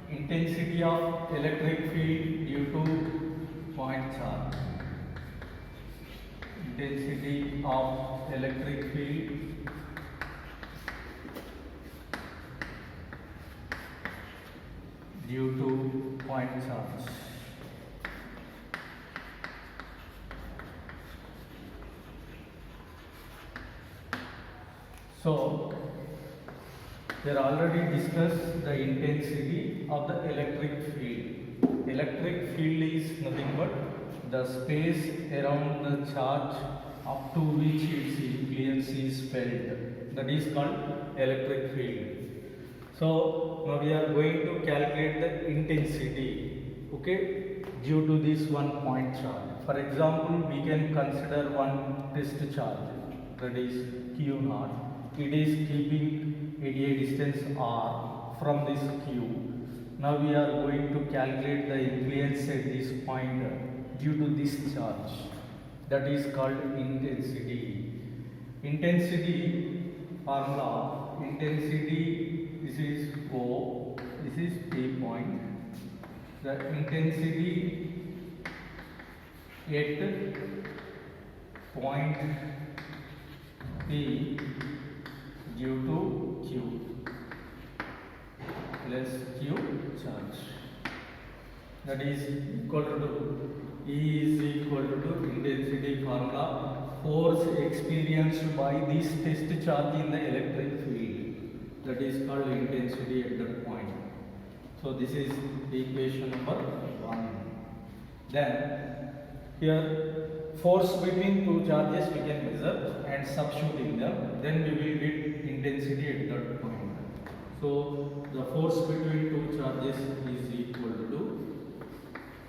intensity of electric field due to point charge. Intensity of electric field due to point charge. So, we are already discussed the intensity of the electric field. Electric field is nothing but the space around the charge up to which its influence is felt. That is called electric field. So now we are going to calculate the intensity, okay, due to this one point charge. For example, we can consider one test charge, that is Q naught. It is keeping at a distance r from this Q. Now we are going to calculate the influence at this point due to this charge. That is called intensity. Intensity formula, intensity, this is O, this is P point. The intensity at point P due to Q plus Q charge, that is equal to E is equal to intensity formula, force experienced by this test charge in the electric field, that is called intensity at that point. So this is equation number 1. Then here force between two charges we can measure and substitute in them, then we will get intensity at that point. So the force between two charges is equal to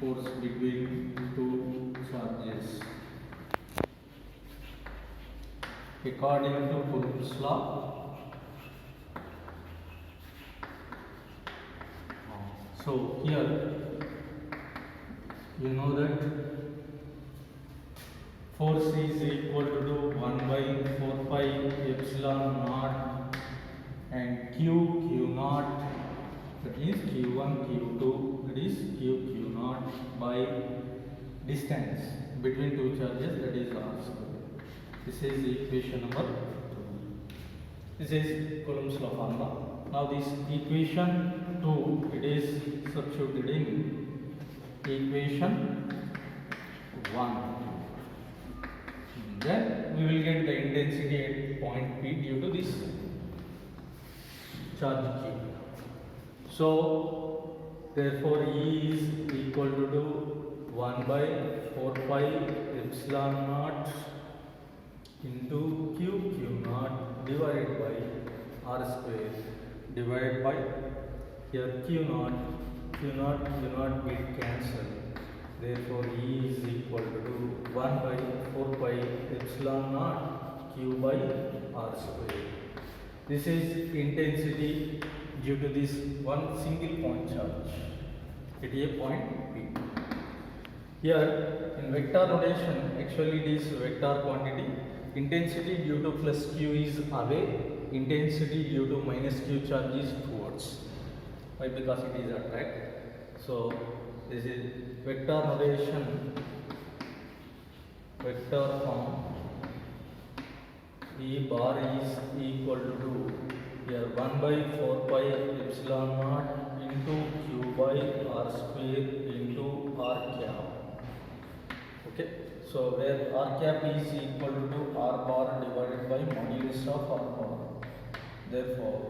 force between two charges according to Coulomb's law. So here you know that force is equal to 1 by 4 pi epsilon naught and Q naught, that is Q1 Q2, that is Q naught by distance between two charges, that is r square. This is equation number 2. This is Coulomb's law formula. Now this equation 2, it is substituted in equation 1. Then we will get the intensity at point P due to this charge Q. So therefore E is equal to 1 by 4 pi epsilon naught into Q naught divided by r square divided by here Q naught will cancel. Therefore E is equal to 1 by 4 pi epsilon naught Q by r square. This is intensity due to this one single point charge at a point P. Here in vector notation, actually it is vector quantity. Intensity due to plus Q is away, intensity due to minus Q charge is towards. Why? Because it is attract. So this is vector notation, vector form. E bar is equal to here 1 by 4 pi epsilon naught into Q by r square into r cap. Okay, so where r cap is equal to r bar divided by modulus of r bar. Therefore,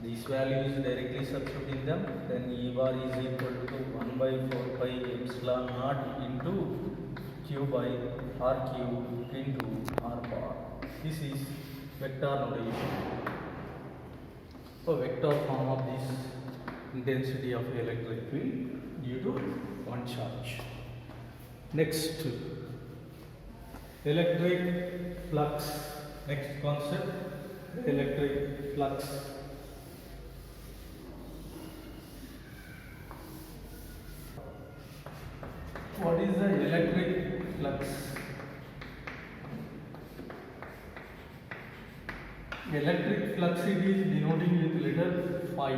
these values directly substitute in them, then E bar is equal to 1 by 4 pi epsilon naught into Q by r cube into r bar. This is vector notation. So vector form of this intensity of electric field due to one charge. Next, electric flux. Next concept, electric flux. What is the electric flux? Electric flux it is denoting with letter phi.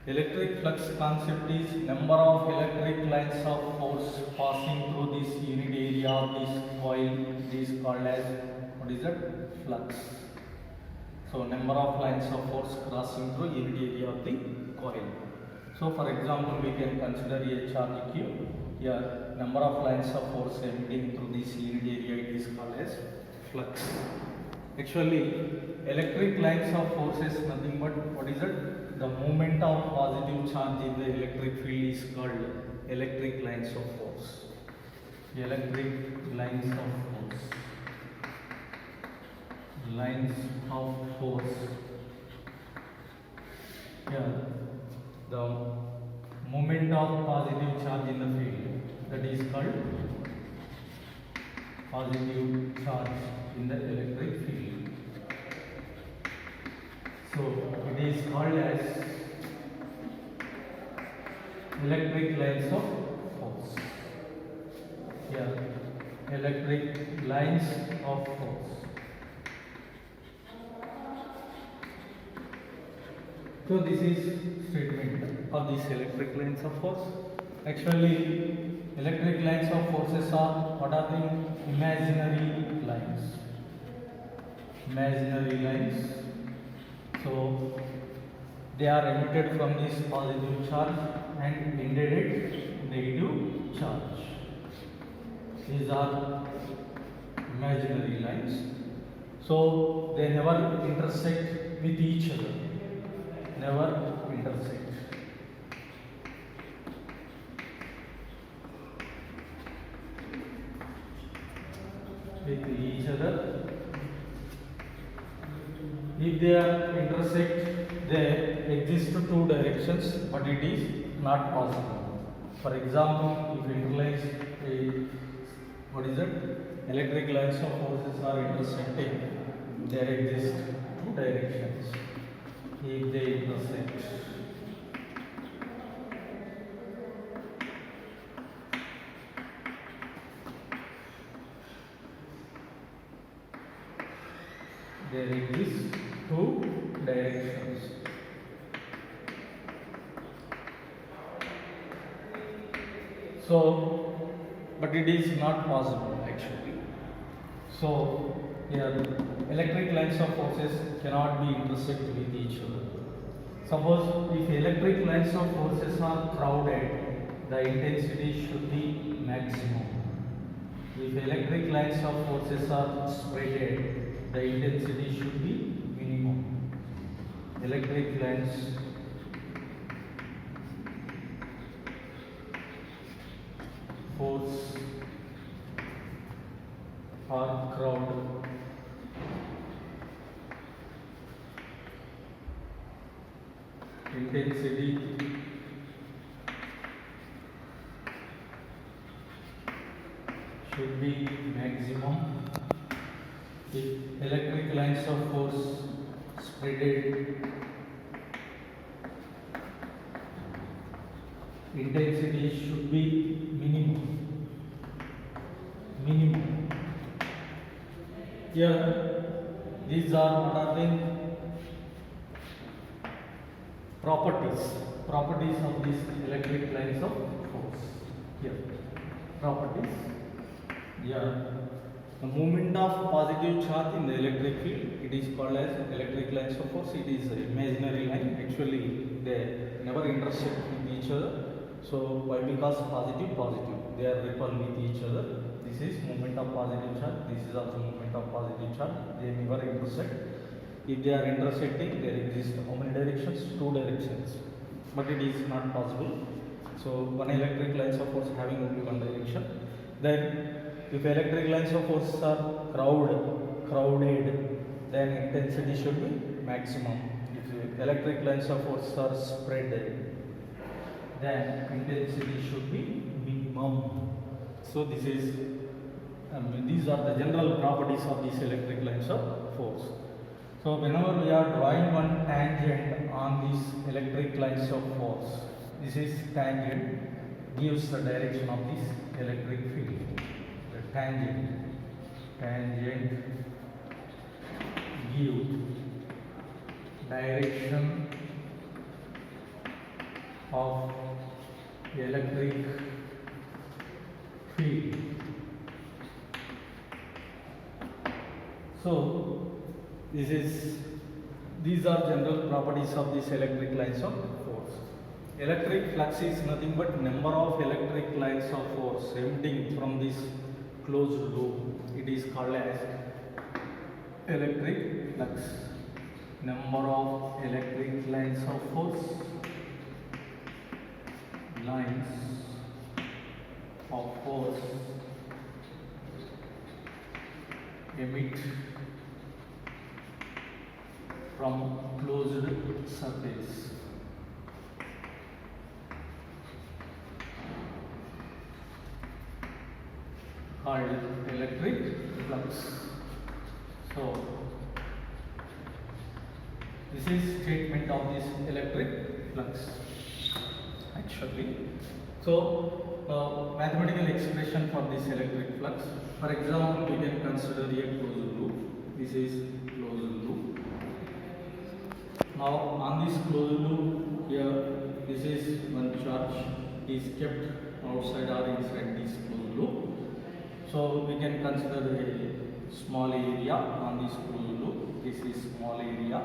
Electric flux concept is number of electric lines of force passing through this unit area of this coil. It is called as, what is that? Flux. So number of lines of force crossing through unit area of the coil. So for example, we can consider a charge Q. Here number of lines of force emitting through this unit area, it is called as flux. Actually, electric lines of force is nothing but, what is it? The movement of positive charge in the electric field is called electric lines of force. Electric lines of force. Lines of force. Here, the movement of positive charge in the field, that is called positive charge in the electric field. So it is called as electric lines of force. Here, electric lines of force. So this is statement of these electric lines of force. Actually, electric lines of forces are, what are the imaginary lines? Imaginary lines. So they are emitted from this positive charge and indirect negative charge. These are imaginary lines. So they never intersect with each other. Never intersect with each other. If they are intersect, they exist two directions, but it is not possible. For example, if interlines a, what is it? Electric lines of forces are intersecting, there exist two directions. If they intersect, there exist two directions. So, but it is not possible actually. So, here electric lines of forces cannot be intersect with each other. Suppose if electric lines of forces are crowded, the intensity should be maximum. If electric lines of forces are spreaded, the intensity should be minimum. Electric lines force are crowded. Intensity should be maximum. If electric lines of force spreaded, intensity should be minimum. Minimum. Here, these are what are the properties of these electric lines of force. Here, properties. Yeah, the movement of positive charge in the electric field, it is called as electric lines of force. It is an imaginary line. Actually, they never intersect with each other. So why? Because positive, they are repel with each other. This is movement of positive charge. This is also movement of positive charge. They never intersect. If they are intersecting, there exist how many directions? Two directions. But it is not possible. So one electric lines of force having only one direction. Then if electric lines of force are crowded, then intensity should be maximum. If electric lines of force are spread, then intensity should be minimum. So this is, these are the general properties of these electric lines of force. So whenever we are drawing one tangent on these electric lines of force, this is tangent, gives the direction of this electric field. The tangent give direction of electric field. So these are general properties of these electric lines of force. Electric flux is nothing but number of electric lines of force emitting from this closed loop. It is called as electric flux. Number of electric lines of force, emit from closed surface. Called electric flux. So this is statement of this electric flux actually. So mathematical expression for this electric flux. For example, we can consider a closed loop. This is closed loop. Now on this closed loop here, this is one charge is kept outside or inside this closed loop. So we can consider a small area on this closed loop. This is small area.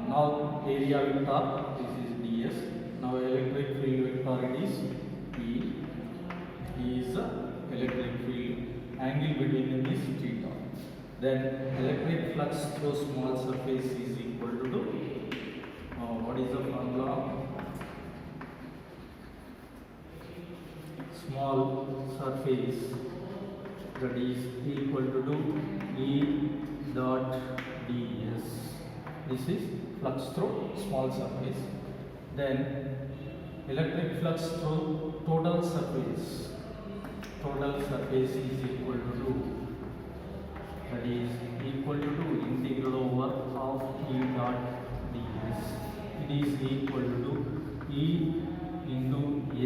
Now area vector, this is ds. Now electric field vector, it is E. E is the electric field. Angle between them is theta. Then electric flux through small surface is equal to what is the formula? Small surface, that is equal to E dot ds. This is flux through small surface. Then electric flux through total surface. Total surface is equal to, that is equal to integral over of E dot ds. It is equal to E into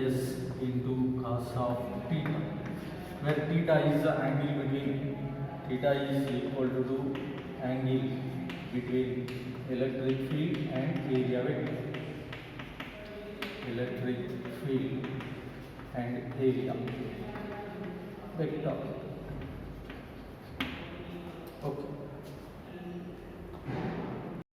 S into cos of theta, where theta is the angle between, theta is equal to angle between electric field and area vector. Electric field and area vector. Okay.